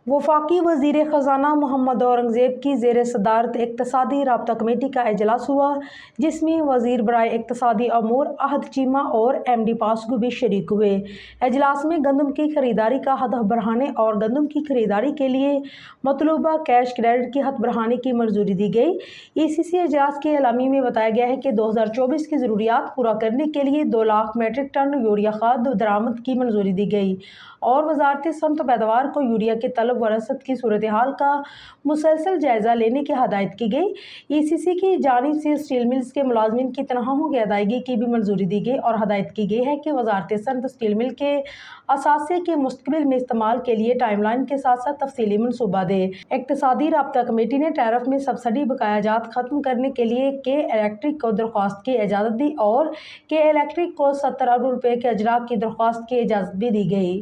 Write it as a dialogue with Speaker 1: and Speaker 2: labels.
Speaker 1: وفاقی وزیر خزانہ محمد اورنگزیب کی زیر صدارت اقتصادی رابطہ کمیٹی کا اجلاس ہوا، جس میں وزیر برائے اقتصادی امور احد چیمہ اور ایم ڈی پاسگو بھی شریک ہوئے۔ اجلاس میں گندم کی خریداری کا ہدف بڑھانے اور گندم کی خریداری کے لیے مطلوبہ کیش کریڈٹ کی حد بڑھانے کی منظوری دی گئی۔ ای سی سی اجلاس کے اعلامیے میں بتایا گیا ہے کہ 2024 کی ضروریات پورا کرنے کے لیے 2 لاکھ میٹرک ٹن یوریا کھاد درآمد کی منظوری دی گئی اور وزارت صنعت پیداوار کو یوریا کے طلب و رسد کی صورتحال کا مسلسل جائزہ لینے کی ہدایت کی گئی۔ ای سی سی کی جانب سے اسٹیل ملز کے ملازمین کی تنخواہوں کی ادائیگی کی بھی منظوری دی گئی اور ہدایت کی گئی ہے کہ وزارت صنعت اسٹیل مل کے اثاثے کے مستقبل میں استعمال کے لیے ٹائم لائن کے ساتھ ساتھ تفصیلی منصوبہ دے۔ اقتصادی رابطہ کمیٹی نے ٹیرف میں سبسڈی بقایا جات ختم کرنے کے لیے کے الیکٹرک کو درخواست کی اجازت دی اور کے الیکٹرک کو 70 ارب روپے کے اجراء کی درخواست کی اجازت بھی دی گئی۔